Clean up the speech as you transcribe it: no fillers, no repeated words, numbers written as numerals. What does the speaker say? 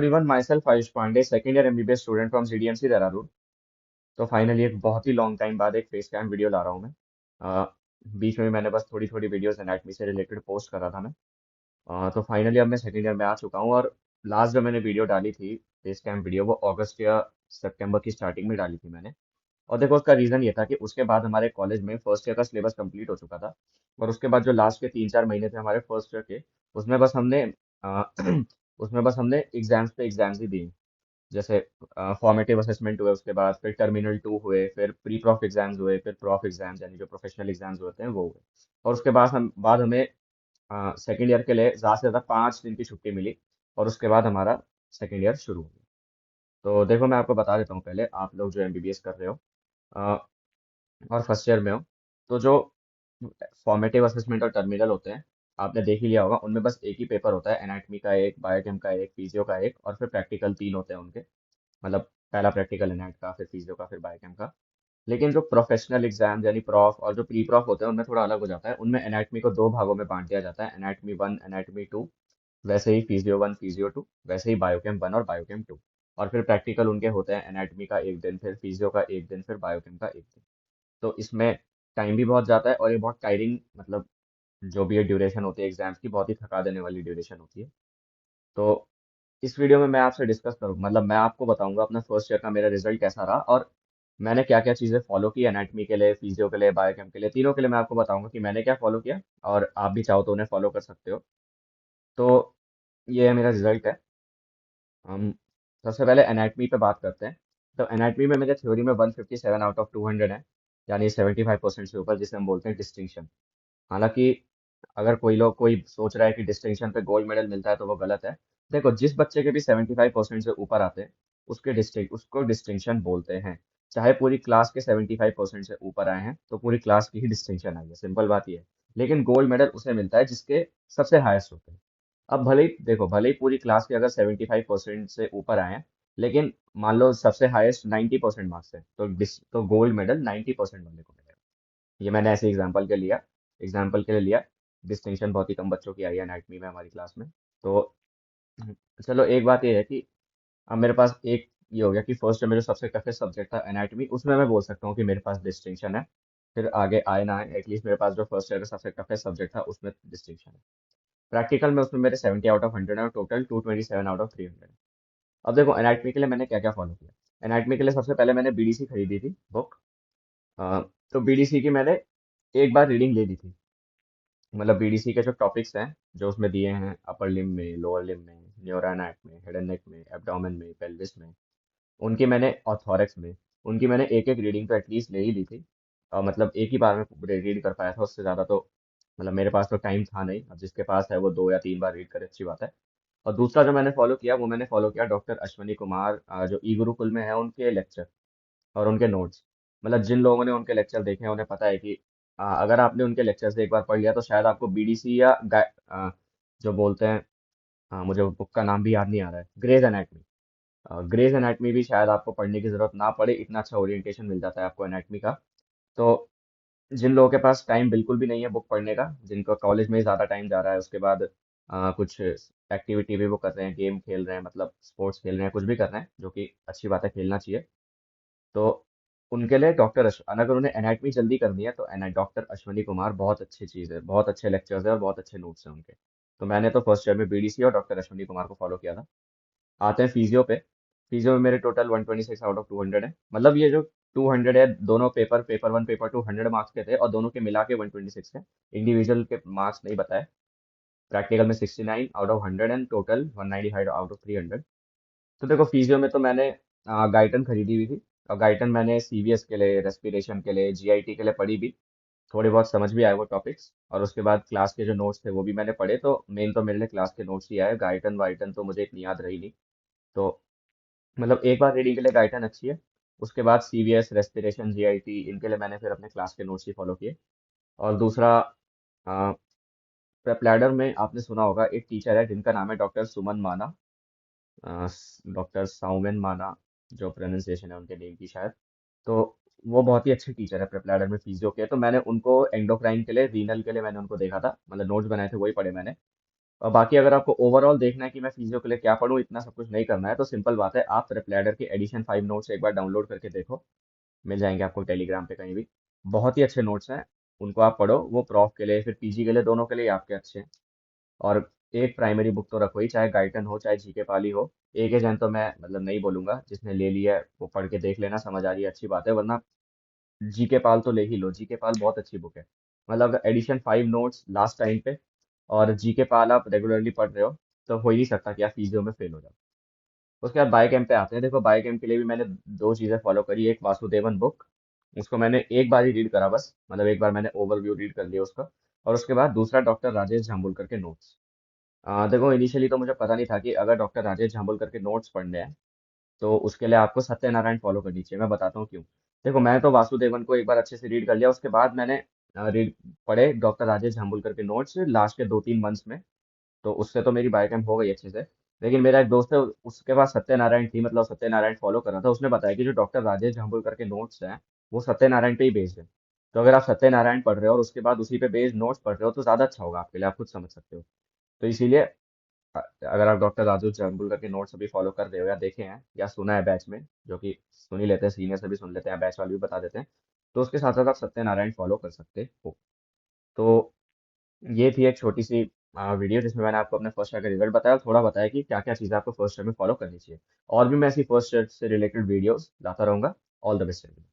Everyone, myself Ayush Pandey, second year MBBS student from GDMC Dehradun. तो finally एक बहुत ही long time बाद एक फेस कैम वीडियो ला रहा हूँ मैं। बीच में मैंने बस थोड़ी थोड़ी वीडियोस एनाटमी से रिलेटेड पोस्ट करा था मैं। तो फाइनली अब मैं सेकंड ईयर में आ चुका हूँ, और लास्ट जो मैंने वीडियो डाली थी फेस कैम वीडियो, वो अगस्त या सितंबर की स्टार्टिंग में डाली थी मैंने। और देखो, उसका रीज़न ये था कि उसके बाद हमारे कॉलेज में फर्स्ट ईयर का सिलेबस कंप्लीट हो चुका था। और उसके बाद जो लास्ट के 3-4 महीने थे हमारे फर्स्ट ईयर के, उसमें बस हमने अ, उसमें बस हमने एग्जाम्स पे एग्जाम्स ही दिए। जैसे फॉर्मेटिव असेसमेंट हुए, उसके बाद फिर टर्मिनल 2 हुए, फिर प्री प्रॉफ एग्जाम्स हुए, फिर प्रॉफ एग्जाम्स यानी जो प्रोफेशनल एग्जाम्स होते हैं वो हुए। और उसके बाद हमें सेकेंड ईयर के लिए ज़्यादा से ज़्यादा 5 दिन की छुट्टी मिली। और उसके बाद हमारा सेकेंड ईयर शुरू हो गया। तो देखो, मैं आपको बता देता हूँ, पहले आप लोग जो एमबीबीएस कर रहे हो अ, और फर्स्ट ईयर में हो, तो जो फॉर्मेटिव असेसमेंट और टर्मिनल होते हैं, आपने देख ही लिया होगा। उनमें बस एक ही पेपर होता है, एनाटमी का एक, बायोकेम का एक, फिजियो का एक, और फिर प्रैक्टिकल 3 होते हैं उनके। मतलब पहला प्रैक्टिकल एनाट का, फिर फिजियो का, फिर बायोकेम का। लेकिन जो प्रोफेशनल एग्जाम यानी प्रॉफ और जो प्री प्रॉफ होते हैं, उनमें थोड़ा अलग हो जाता है। उनमें एनाटमी को 2 भागों में बांट दिया जाता है, एनाटमी 1, एनाटमी 2। वैसे ही फिजियो 1, फिजियो 2, वैसे ही बायोकेम 1 और बायोकेम 2। और फिर प्रैक्टिकल उनके होते हैं, एनाटमी का एक दिन, फिर फिजियो का एक दिन, फिर बायोकेम का एक दिन। तो इसमें टाइम भी बहुत जाता है, और ये बहुत टायरिंग, मतलब जो भी ये ड्यूरेशन होती है एग्जाम्स की, बहुत ही थका देने वाली ड्यूरेशन होती है। तो इस वीडियो में मैं आपसे डिस्कस करूँ, मतलब मैं आपको बताऊंगा अपना फर्स्ट ईयर का मेरा रिजल्ट कैसा रहा, और मैंने क्या क्या चीज़ें फॉलो की एनाटमी के लिए, फिजियो के लिए, बायोकेम के लिए, तीनों के लिए मैं आपको बताऊंगा कि मैंने क्या फॉलो किया, और आप भी चाहो तो उन्हें फॉलो कर सकते हो। तो ये है मेरा रिजल्ट है। हम सबसे पहले एनाटमी पे बात करते हैं। तो एनाटमी में मेरे थ्योरी में 157 आउट ऑफ 200 है, यानी 75% से ऊपर, जिसे हम बोलते हैं डिस्टिंक्शन। हालांकि अगर कोई सोच रहा है कि डिस्टिंक्शन पे गोल्ड मेडल मिलता है, तो वो गलत है। देखो, जिस बच्चे के भी 75% से ऊपर आते हैं, उसको डिस्टिंक्शन बोलते हैं। चाहे पूरी क्लास के 75% से ऊपर आए हैं, तो पूरी क्लास की ही डिस्टिंक्शन आई है, सिंपल बात ये है। लेकिन गोल्ड मेडल उसे मिलता है जिसके सबसे हाईएस्ट होते हैं। अब भले ही देखो, भले ही पूरी क्लास के अगर 75% से ऊपर आए हैं, लेकिन मान लो सबसे हाईएस्ट 90% मार्क्स है, तो गोल्ड मेडल 90% वाले को मिलेगा। ये मैंने ऐसे एग्जाम्पल के लिए लिया। डिस्टिंक्शन बहुत ही कम बच्चों की आई है एनाटमी में हमारी क्लास में। तो चलो, एक बात ये है कि अब मेरे पास एक ये हो गया कि फर्स्ट में जो सबसे टफेस्ट सब्जेक्ट था एनाटमी, उसमें मैं बोल सकता हूँ कि मेरे पास डिस्टिंक्शन है। फिर आगे आए ना आए, एटलीस्ट मेरे पास जो फर्स्ट ईयर का सबसे टफेस्ट सब्जेक्ट था उसमें डिस्टिंक्शन है। प्रैक्टिकल में उसमें मेरे 70 आउट ऑफ 100 है, और टोटल 227 आउट ऑफ 300 है। अब देखो, एनाटमी के लिए मैंने क्या क्या फॉलो किया। एनाटमी के लिए सबसे पहले मैंने बीडीसी खरीदी थी बुक। तो बीडीसी की मैंने एक बार रीडिंग ले ली थी। मतलब बीडीसी के जो टॉपिक्स हैं, जो उसमें दिए हैं, अपर लिम में, लोअर लिम में, न्यूरोनैक में, हेड एंड नेक में, एब्डोमेन में, पेल्विस में, उनकी मैंने और थॉरेक्स में, उनकी मैंने एक एक रीडिंग तो एटलीस्ट ले ही ली थी। और मतलब एक ही बार में रीड कर पाया था, उससे ज़्यादा तो मतलब मेरे पास तो टाइम था नहीं। अब जिसके पास है वो 2 या 3 बार रीड करे, अच्छी बात है। और दूसरा जो मैंने फॉलो किया, वो मैंने फॉलो किया डॉक्टर अश्वनी कुमार, जो ई गुरुकुल में है, उनके लेक्चर और उनके नोट्स। मतलब जिन लोगों ने उनके लेक्चर देखे हैं उन्हें पता है कि अगर आपने उनके लेक्चर से एक बार पढ़ लिया, तो शायद आपको बीडीसी या जो बोलते हैं, मुझे बुक का नाम भी याद नहीं आ रहा है, ग्रेज एनाटमी। ग्रेज एनाटमी भी शायद आपको पढ़ने की जरूरत ना पड़े, इतना अच्छा ओरिएंटेशन मिल जाता है आपको एनाटमी का। तो जिन लोगों के पास टाइम बिल्कुल भी नहीं है बुक पढ़ने का, जिनको कॉलेज में ज़्यादा टाइम जा रहा है, उसके बाद कुछ एक्टिविटी भी वो कर रहे हैं, गेम खेल रहे हैं, मतलब स्पोर्ट्स खेल रहे हैं, कुछ भी कर रहे हैं, जो कि अच्छी बात है, खेलना चाहिए। तो उनके लिए अगर उन्हें एनाटमी जल्दी करनी है, तो डॉक्टर अश्वनी कुमार बहुत अच्छी चीज़ है, बहुत अच्छे लेक्चर्स है और बहुत अच्छे नोट्स हैं उनके। तो मैंने तो फर्स्ट ईयर में बीडीसी और डॉक्टर अश्वनी कुमार को फॉलो किया था। आते हैं फिजियो पे। फिजियो में मेरे टोटल 126 आउट ऑफ 200 है। मतलब ये जो 200 है, दोनों पेपर, पेपर 1, पेपर 2, 100 मार्क्स के थे, और दोनों के मिला के 126 है। इंडिविजुअल के मार्क्स नहीं बताए। प्रैक्टिकल में 69 out of 100 and total 195 out of 300। तो देखो, फिजियो में तो मैंने गाइटन खरीदी हुई थी। और गाइटन मैंने सीवीएस के लिए, रेस्पिरेशन के लिए, जीआईटी के लिए पढ़ी भी। थोड़ी बहुत समझ भी आए वो टॉपिक्स, और उसके बाद क्लास के जो नोट्स थे वो भी मैंने पढ़े। तो मेन तो मेरे लिए क्लास के नोट्स ही आए, गाइटन वाइटन तो मुझे इतनी याद रही नहीं। तो मतलब एक बार रीडिंग के लिए गाइडन अच्छी है। उसके बाद सीवीएस, रेस्पिरेशन, जीआईटी, इनके लिए मैंने फिर अपने क्लास के नोट्स ही फॉलो किए। और दूसरा, प्रेपलैडर में आपने सुना होगा, एक टीचर है जिनका नाम है डॉक्टर सुमन माना, डॉक्टर साउमेन माना, जो प्रोनाउंसिएशन है उनके नेम की शायद। तो वो बहुत ही अच्छे टीचर है प्रेपलैडर में फिजियो के। तो मैंने उनको एंडोक्राइन के लिए, रीनल के लिए मैंने उनको देखा था, मतलब नोट्स बनाए थे, वही पढ़े मैंने। और बाकी अगर आपको ओवरऑल देखना है कि मैं फिजियो के लिए क्या पढूं, इतना सब कुछ नहीं करना है, तो सिंपल बात है, आप रिप्लाइडर के एडिशन 5 नोट्स एक बार डाउनलोड करके देखो। मिल जाएंगे आपको टेलीग्राम पे कहीं भी। बहुत ही अच्छे नोट्स हैं, उनको आप पढ़ो। वो प्रॉफ के लिए फिर पीजी के लिए दोनों के लिए आपके अच्छे हैं। और एक प्राइमरी बुक तो रखो ही, चाहे गाइटन हो चाहे जीके पाली हो। एक एजन तो मैं मतलब नहीं बोलूंगा, जिसने ले लिया है वो पढ़ के देख लेना, समझ आ रही है अच्छी बात है, वरना जीके पाल तो ले ही लो। जीके पाल बहुत अच्छी बुक है। मतलब एडिशन 5 नोट्स लास्ट टाइम पे, और जीके पाल आप रेगुलरली पढ़ रहे हो, तो हो ही नहीं सकता कि आप फिजियो में फेल हो जाओ। उसके बाद बायो केम पे आते हैं। देखो बायो केम के लिए भी मैंने दो चीजें फॉलो करी। एक वासुदेवन बुक, उसको मैंने एक बार ही रीड करा बस, मतलब एक बार मैंने ओवरव्यू रीड कर लिया उसका। और उसके बाद दूसरा डॉक्टर राजेश झांबुलकर के नोट्स। देखो इनिशियली तो मुझे पता नहीं था कि अगर डॉक्टर राजेश झांबुलकर के नोट्स पढ़ने हैं तो उसके लिए आपको सत्यनारायण फॉलो करनी चाहिए। मैं बताता हूँ क्यों। देखो मैंने तो वासुदेवन को एक बार अच्छे से रीड कर लिया, उसके बाद मैंने रीड पढ़े डॉक्टर राजेश झांबुलकर के नोट्स लास्ट के 2-3 मंथ्स में। तो उससे तो मेरी बायोकेम हो गई अच्छे से। लेकिन मेरा एक दोस्त है, उसके पास सत्यनारायण थी, मतलब सत्यनारायण फॉलो कर रहा था। उसने बताया कि जो डॉक्टर राजेश झांबुलकर के नोट्स हैं वो सत्यनारायण पे ही बेस्ड है। तो अगर आप सत्यनारायण पढ़ रहे हो और उसके बाद उसी पे बेस्ड नोट्स पढ़ रहे हो तो ज्यादा अच्छा होगा आपके लिए, आप खुद समझ सकते हो। तो इसीलिए अगर आप डॉक्टर राजेश झांबुलकर के नोट्स अभी फॉलो कर रहे हो या देखे हैं या सुना है बैच में, जो कि सुन ही लेते हैं, सीनियर से भी सुन लेते हैं, बैच वाले भी बता देते हैं, तो उसके साथ साथ आप सत्यनारायण फॉलो कर सकते हो। तो ये थी एक छोटी सी वीडियो जिसमें मैंने आपको अपने फर्स्ट ईयर का रिजल्ट बताया और थोड़ा बताया कि क्या क्या चीज़ें आपको फर्स्ट ईयर में फॉलो करनी चाहिए। और भी मैं ऐसी फर्स्ट ईयर से रिलेटेड वीडियोस लाता रहूंगा। All the best.